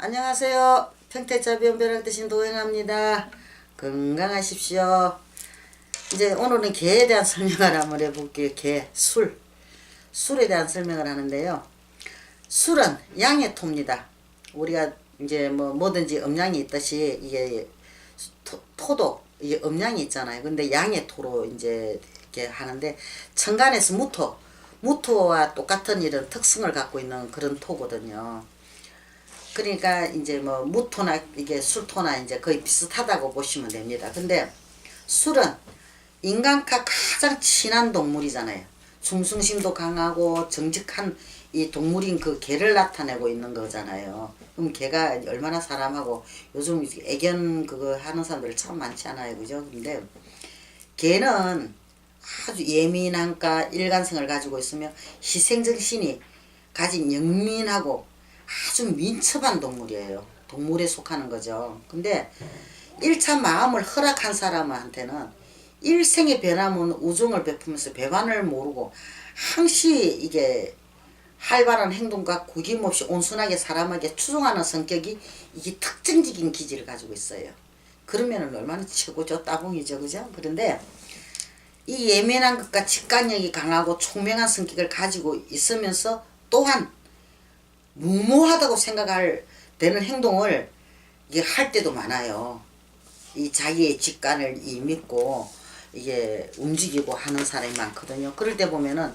안녕하세요. 평택자비연벼락 드신 도행합니다. 건강하십시오. 이제 오늘은 개에 대한 설명을 한번 해볼게요. 개, 술. 술에 대한 설명을 하는데요. 술은 양의 토입니다. 우리가 이제 뭐든지 음양이 있듯이 이게 토도 이게 음양이 있잖아요. 근데 양의 토로 이제 이렇게 하는데 천간에서 무토와 똑같은 이런 특성을 갖고 있는 그런 토거든요. 그러니까 이제 무토나 이게 술토나 이제 거의 비슷하다고 보시면 됩니다. 근데 술은 인간과 가장 친한 동물이잖아요. 충성심도 강하고 정직한 이 동물인 그 개를 나타내고 있는 거잖아요. 그럼 개가 얼마나 사람하고 요즘 애견 그거 하는 사람들 참 많지 않아요, 그죠? 근데 개는 아주 예민함과 일관성을 가지고 있으며 희생정신이 가진 영민하고 아주 민첩한 동물이에요. 동물에 속하는 거죠. 근데 1차 마음을 허락한 사람한테는 일생의 변함은 우정을 베푸면서 배반을 모르고 항시 이게 활발한 행동과 구김없이 온순하게 사람에게 추종하는 성격이 이게 특징적인 기질을 가지고 있어요. 그러면은 얼마나 최고죠. 따봉이죠. 그죠? 그런데 이 예민한 것과 직관력이 강하고 총명한 성격을 가지고 있으면서 또한 무모하다고 생각할 되는 행동을 이게 할 때도 많아요. 이 자기의 직관을 믿고 이게 움직이고 하는 사람이 많거든요. 그럴 때 보면은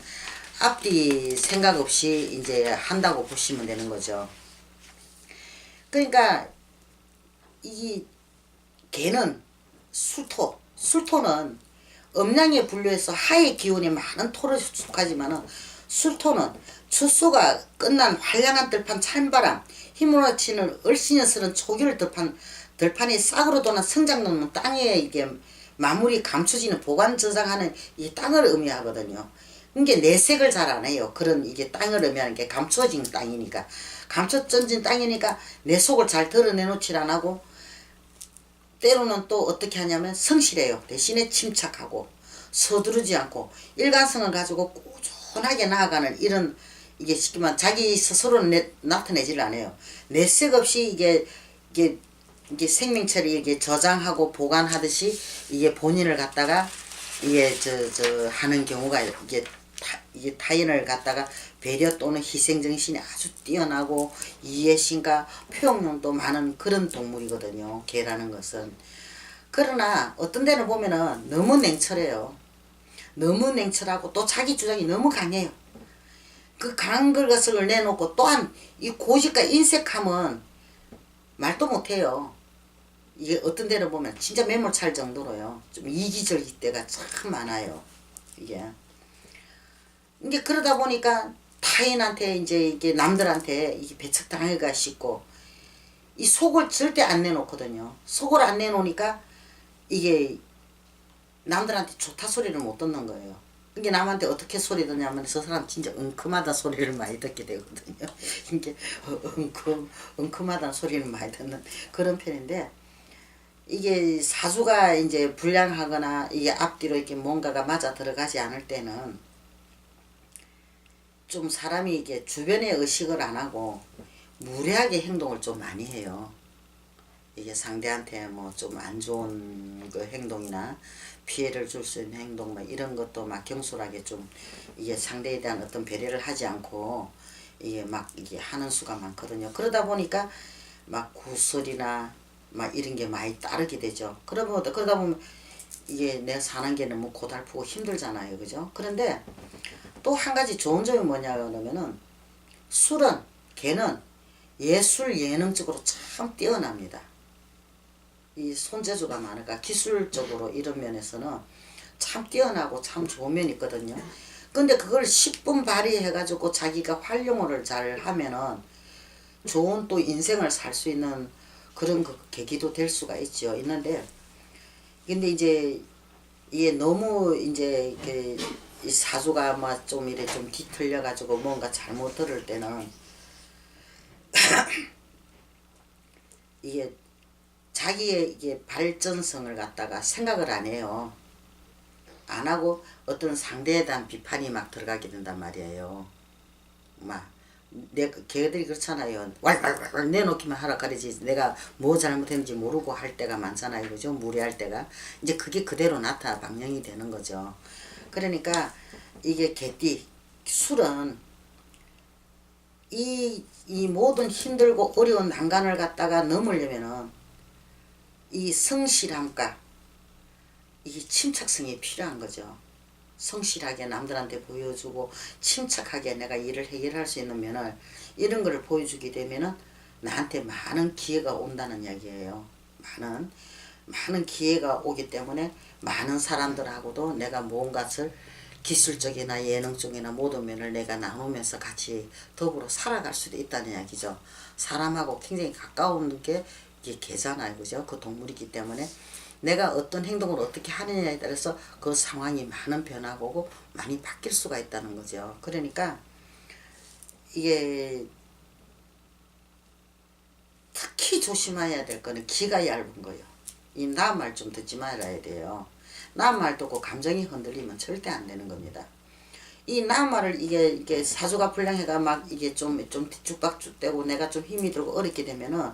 앞뒤 생각 없이 이제 한다고 보시면 되는 거죠. 그러니까 이 개는 술토는 음양에 분류해서 하의 기운이 많은 토를 속하지만은 술토는 추수가 끝난 활량한 들판 찬바람, 힘으로 치는 얼씬여스런 초기를 들판이 싹으로 도는 성장놓는 땅에 이게 마무리 감춰지는 보관 저장하는 이 땅을 의미하거든요. 이게 내색을 잘 안 해요. 그런 이게 땅을 의미하는 게 감춰진 땅이니까. 감춰진 땅이니까 내 속을 잘 드러내놓질 안 하고 때로는 또 어떻게 하냐면 성실해요. 대신에 침착하고 서두르지 않고 일관성을 가지고 꾸준하게 나아가는 이런 이게 쉽게 말하면 자기 스스로는 나타내지를 않아요. 내색 없이 이게 생명체를 이게 저장하고 보관하듯이 이게 본인을 갖다가 이게 하는 경우가 이게 타인을 갖다가 배려 또는 희생정신이 아주 뛰어나고 이해심과 표현력도 많은 그런 동물이거든요. 개라는 것은. 그러나 어떤 데는 보면은 너무 냉철해요. 너무 냉철하고 또 자기 주장이 너무 강해요. 그 강한 것을 내놓고 또한 이 고집과 인색함은 말도 못해요. 이게 어떤 데는 보면 진짜 매몰찰 정도로요. 좀 이기적일 때가 참 많아요. 이게 그러다 보니까 타인한테 이게 남들한테 이게 배척당하기가 쉽고 이 속을 절대 안 내놓거든요. 속을 안 내놓으니까 이게 남들한테 좋다 소리를 못 듣는 거예요. 이게 남한테 어떻게 소리 듣냐면 저 사람 진짜 엉큼하다 소리를 많이 듣게 되거든요. 이게 엉큼하다 소리를 많이 듣는 그런 편인데 이게 사주가 이제 불량하거나 이게 앞뒤로 이렇게 뭔가가 맞아 들어가지 않을 때는 좀 사람이 이게 주변에 의식을 안 하고 무례하게 행동을 좀 많이 해요. 이게 상대한테 좀 안 좋은 그 행동이나 피해를 줄 수 있는 행동 이런 것도 막 경솔하게 좀 이게 상대에 대한 어떤 배려를 하지 않고 이게 하는 수가 많거든요. 그러다 보니까 막 구설이나 이런 게 많이 따르게 되죠. 그러다 보면 이게 내가 사는 게 너무 고달프고 힘들잖아요. 그죠? 그런데 또 한 가지 좋은 점이 뭐냐 그러면은 개는 예술 예능적으로 참 뛰어납니다. 이 손재주가 많으니까 기술적으로 이런 면에서는 참 뛰어나고 참 좋은 면이 있거든요. 근데 그걸 10분 발휘해가지고 자기가 활용을 잘 하면은 좋은 또 인생을 살 수 있는 그런 계기도 될 수가 있는데 근데 이제 이게 너무 이제 이 사주가 좀 이래 좀 뒤틀려 가지고 뭔가 잘못 들을 때는 이게 자기의 이게 발전성을 갖다가 생각을 안 해요. 안 하고 어떤 상대에 대한 비판이 막 들어가게 된단 말이에요. 걔들이 그렇잖아요. 왈왈왈 내놓기만 하라 그러지 내가 뭐 잘못했는지 모르고 할 때가 많잖아요. 그죠? 무리할 때가. 이제 그게 그대로 나타나 방영이 되는 거죠. 그러니까 이게 개띠 술은 이 모든 힘들고 어려운 난간을 갖다가 넘으려면은 이 성실함과 이 침착성이 필요한 거죠. 성실하게 남들한테 보여주고 침착하게 내가 일을 해결할 수 있는 면을 이런 거를 보여주게 되면은 나한테 많은 기회가 온다는 이야기예요. 많은 기회가 오기 때문에 많은 사람들하고도 내가 무언가를 기술적이나 예능적이나 모든 면을 내가 나누면서 같이 더불어 살아갈 수도 있다는 이야기죠. 사람하고 굉장히 가까운 게 이게 개잖아요. 그죠? 그 동물이기 때문에 내가 어떤 행동을 어떻게 하느냐에 따라서 그 상황이 많은 변화가 오고 많이 바뀔 수가 있다는 거죠. 그러니까 이게 특히 조심해야 될 거는 기가 얇은 거예요. 이 남 말 좀 듣지 말아야 돼요. 남 말 듣고 감정이 흔들리면 절대 안 되는 겁니다. 이 남 말을 이게 사주가 불량해가 막 이게 좀 뒤죽박죽되고 내가 좀 힘이 들고 어렵게 되면은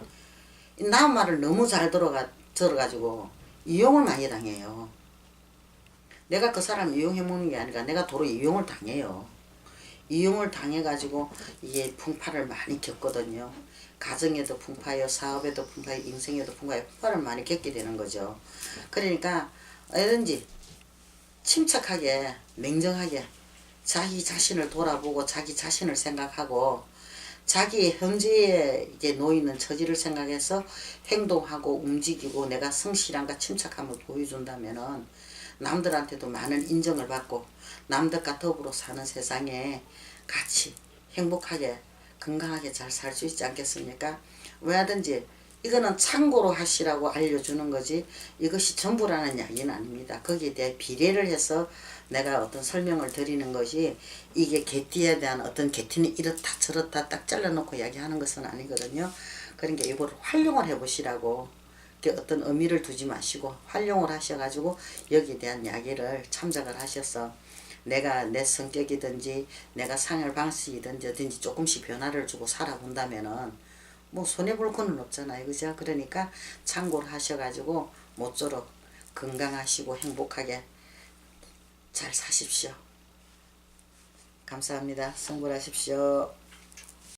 이 남 말을 너무 잘 들어가지고 이용을 많이 당해요. 내가 그 사람 이용해 먹는 게 아니라 내가 도로 이용을 당해요. 이용을 당해가지고 이게 풍파를 많이 겪거든요. 가정에도 풍파요, 사업에도 풍파요, 인생에도 풍파요, 풍파를 많이 겪게 되는 거죠. 그러니까 얼든지 침착하게 냉정하게 자기 자신을 돌아보고 자기 자신을 생각하고 자기 현재에 이게 놓이는 처지를 생각해서 행동하고 움직이고 내가 성실함과 침착함을 보여준다면은 남들한테도 많은 인정을 받고 남들과 더불어 사는 세상에 같이 행복하게 건강하게 잘 살 수 있지 않겠습니까? 왜하든지 이거는 참고로 하시라고 알려주는 거지 이것이 전부라는 이야기는 아닙니다. 거기에 대해 비례를 해서 내가 어떤 설명을 드리는 것이 이게 개띠에 대한 어떤 개띠는 이렇다 저렇다 딱 잘라놓고 이야기하는 것은 아니거든요. 그러니까 이걸 활용을 해보시라고 어떤 의미를 두지 마시고 활용을 하셔가지고 여기에 대한 이야기를 참작을 하셔서 내가 내 성격이든지 내가 상할 방식이든지 조금씩 변화를 주고 살아본다면은 뭐 손해볼 거는 없잖아요. 그죠? 그러니까 참고를 하셔가지고 모쪼록 건강하시고 행복하게 잘 사십시오. 감사합니다. 성불하십시오.